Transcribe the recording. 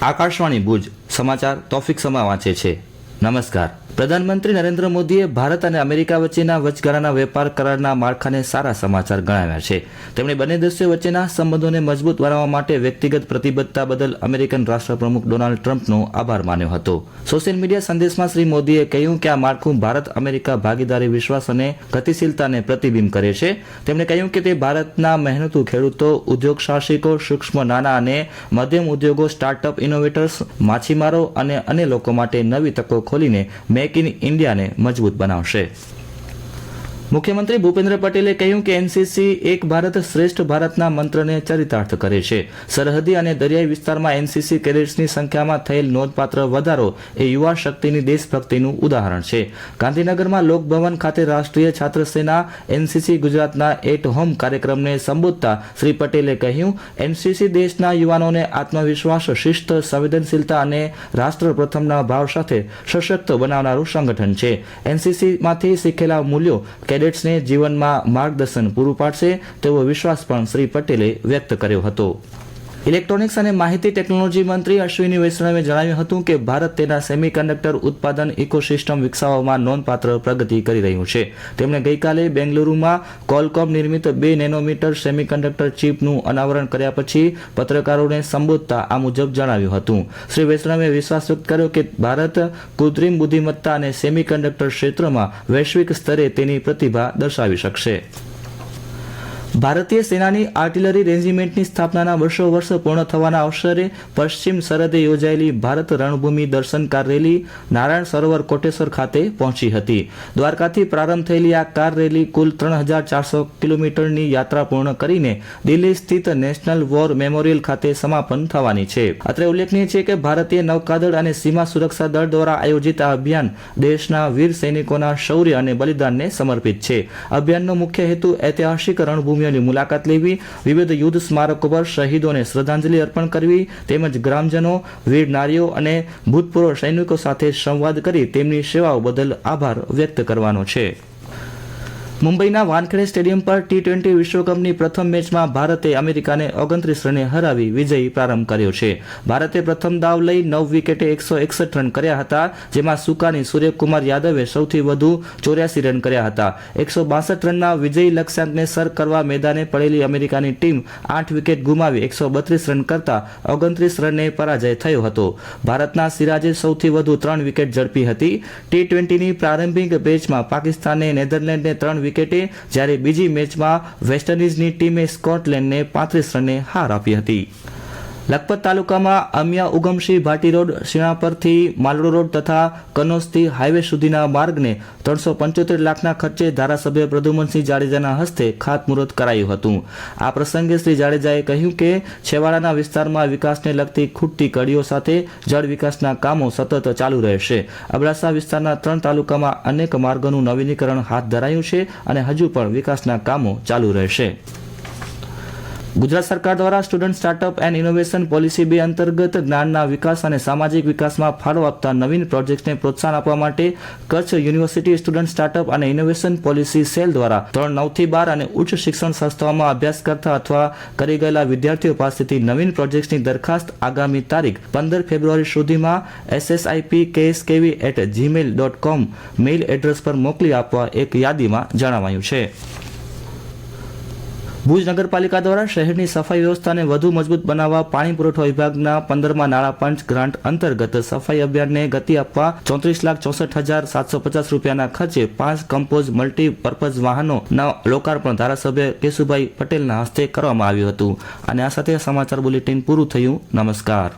આકાશવાણી ભુજ સમાચાર તોફિક સમા વાંચે છે। નમસ્કાર। પ્રધાનમંત્રી નરેન્દ્ર મોદીએ ભારત અને અમેરિકા વચ્ચેના વચગાળાના વેપાર કરારના માળખાને સારા સમાચાર ગણાવ્યા છે। તેમણે બંને દેશો વચ્ચેના સંબંધોને મજબૂત બનાવવા માટે વ્યક્તિગત પ્રતિબદ્ધતા બદલ અમેરિકન રાષ્ટ્રપ્રમુખ ડોનાલ્ડ ટ્રમ્પનો આભાર માન્યો હતો। સોશિયલ મીડિયા સંદેશમાં શ્રી મોદીએ કહ્યું કે આ માળખું ભારત અમેરિકા ભાગીદારી વિશ્વાસ અને ગતિશીલતાને પ્રતિબિંબ કરે છે। તેમણે કહ્યું કે તે ભારતના મહેનતુ ખેડૂતો, ઉદ્યોગ સાહસિકો, સૂક્ષ્મ નાના અને મધ્યમ ઉદ્યોગો, સ્ટાર્ટઅપ ઇનોવેટર્સ, માછીમારો અને અન્ય લોકો માટે નવી તકો ખોલીને મેક ઇન ઇન્ડિયાને મજબૂત બનાવશે। મુખ્યમંત્રી ભૂપેન્દ્ર પટેલે કહ્યું કે એનસીસી એક ભારત શ્રેષ્ઠ ભારતના મંત્રને ચરિતાર્થ કરે છે। સરહદી અને દરિયાઈ વિસ્તારમાં એનસીસી કેડેટ્સની સંખ્યામાં થયેલ નોંધપાત્ર વધારો એ યુવા શક્તિની દેશભક્તિનું ઉદાહરણ છે। ગાંધીનગરમાં લોકભવન ખાતે રાષ્ટ્રીય છાત્ર સેના એનસીસી ગુજરાતના એટ હોમ કાર્યક્રમને સંબોધતા શ્રી પટેલે કહ્યું, એનસીસી દેશના યુવાનોને આત્મવિશ્વાસ, શિસ્ત, સંવેદનશીલતા અને રાષ્ટ્ર પ્રથમના ભાવ સાથે સશક્ત બનાવનારું સંગઠન છે। એનસીસીમાંથી શીખેલા મૂલ્યો કેડેટ્સને જીવનમાં માર્ગદર્શન પૂરું પાડશે તેવો વિશ્વાસ પણ શ્રી પટેલે વ્યક્ત કર્યો હતો। ઇલેક્ટ્રોનિક્સ અને માહિતી ટેકનોલોજી મંત્રી અશ્વિની વૈષ્ણવે જણાવ્યું હતું કે ભારત તેના સેમિકન્ડક્ટર ઉત્પાદન ઇકોસિસ્ટમ વિકસાવવામાં નોંધપાત્ર પ્રગતિ કરી રહ્યું છે। તેમણે ગઈકાલે બેંગલુરુમાં કોલકોમ નિર્મિત 2 નેનોમીટર સેમિકન્ડક્ટર ચીપનું અનાવરણ કર્યા પછી પત્રકારોને સંબોધતા આ મુજબ જણાવ્યું હતું। શ્રી વૈષ્ણવે વિશ્વાસ વ્યક્ત કર્યો કે ભારત કૃત્રિમ બુદ્ધિમત્તા અને સેમિકન્ડક્ટર ક્ષેત્રમાં વૈશ્વિક સ્તરે તેની પ્રતિભા દર્શાવી શકશે। ભારતીય સેનાની આર્ટિલરી રેજિમેન્ટની સ્થાપનાના વર્ષો પૂર્ણ થવાના અવસરે પશ્ચિમ સરહદે યોજાયેલી ભારત રણભૂમિ દર્શનકાર રેલી નારાયણ સરોવર કોટેશ્વર ખાતે પહોંચી હતી। દ્વારકાથી પ્રારંભ થયેલી આ કાર રેલી કુલ 3400 કિલોમીટરની યાત્રા પૂર્ણ કરીને દિલ્હી સ્થિત નેશનલ વોર મેમોરિયલ ખાતે સમાપન થવાની છે। અત્રે ઉલ્લેખનીય છે કે ભારતીય નૌકાદળ અને સીમા સુરક્ષા દળ દ્વારા આયોજિત આ અભિયાન દેશના વીર સૈનિકોના શૌર્ય અને બલિદાનને સમર્પિત છે। અભિયાનનો મુખ્ય હેતુ ઐતિહાસિક રણભૂમિ મુલાકાત લેવી, વિવિધ યુદ્ધ સ્મારકો પર શહીદોને શ્રદ્ધાંજલિ અર્પણ કરવી તેમજ ગ્રામજનો, વીર નારીઓ અને ભૂતપૂર્વ સૈનિકો સાથે સંવાદ કરી તેમની સેવાઓ બદલ આભાર વ્યક્ત કરવાનો છે। મુંબઈના વાનખેડે સ્ટેડિયમ પર T20 વિશ્વકપની પ્રથમ મેચમાં ભારતે અમેરિકાને 29 રને હરાવી વિજયી પ્રારંભ કર્યો છે। ભારતે પ્રથમ દાવ લઈ 9 વિકેટે 161 રન કર્યા હતા, જેમાં સુકાની સૂર્યકુમાર યાદવે સૌથી વધુ 84 રન કર્યા હતા। 162 રનના વિજયી લક્ષ્યાંકને સર કરવા મેદાને પડેલી અમેરિકાની ટીમ 8 વિકેટ ગુમાવી 132 રન કરતા 29 રને પરાજય થયો હતો। ભારતના સિરાજે સૌથી વધુ 3 વિકેટ ઝડપી હતી। T20ની પ્રારંભિક મેચમાં પાકિસ્તાને નેધરલેન્ડને 3 વિકેટે, જ્યારે બીજી મેચમાં વેસ્ટ ઇન્ડિઝની ટીમે સ્કોટલેન્ડને 35 રને હાર આપી હતી। લખપત તાલુકામાં અમિયા ઉગમસિંહ ભાટી રોડ, શિણાપરથી માલડો રોડ તથા કનોજથી હાઈવે સુધીના માર્ગને 375 લાખના ખર્ચે ધારાસભ્ય પ્રદ્યુમનસિંહ જાડેજાના હસ્તે ખાતમુહૂર્ત કરાયું હતું। આ પ્રસંગે શ્રી જાડેજાએ કહ્યું કે છેવાડાના વિસ્તારમાં વિકાસને લગતી ખૂટતી કડીઓ સાથે જળ વિકાસના કામો સતત ચાલુ રહેશે। અબડાસા વિસ્તારના 3 તાલુકામાં અનેક માર્ગોનું નવીનીકરણ હાથ ધરાયું છે અને હજુ પણ વિકાસના કામો ચાલુ રહેશે। ગુજરાત સરકાર દ્વારા student startup and innovation policy 2 અંતર્ગત જ્ઞાનના વિકાસ અને સામાજિક વિકાસમાં ફાળો આપતા નવીન પ્રોજેક્ટને પ્રોત્સાહન આપવા માટે કચ્છ યુનિવર્સિટી સ્ટુડન્ટ સ્ટાર્ટઅપ અને ઇનોવેશન પોલિસી સેલ દ્વારા ધોરણ 9 થી 12 અને ઉચ્ચ શિક્ષણ સંસ્થાઓમાં અભ્યાસ કરતા અથવા કરી ગયેલા વિદ્યાર્થીઓ પાસેથી નવીન પ્રોજેક્ટની દરખાસ્ત આગામી તારીખ 15 ફેબ્રુઆરી સુધીમાં ssipkskv@gmail.com મેઇલ એડ્રેસ પર મોકલી આપવા એક યાદીમાં જણાવાયું છે। ભુજ નગરપાલિકા દ્વારા શહેરની સફાઈ વ્યવસ્થાને વધુ મજબૂત બનાવવા પાણી પુરવઠા વિભાગના 15મા નાણાં પંચ ગ્રાન્ટ અંતર્ગત સફાઈ અભિયાનને ગતિ આપવા 34,64,750 રૂપિયાના ખર્ચે 5 કમ્પોઝ મલ્ટીપર્પઝ વાહનોના લોકાર્પણ ધારાસભ્ય કેશુભાઈ પટેલના હસ્તે કરવામાં આવ્યું હતું। અને આ સાથે સમાચાર બુલેટિન પૂરું થયું। નમસ્કાર।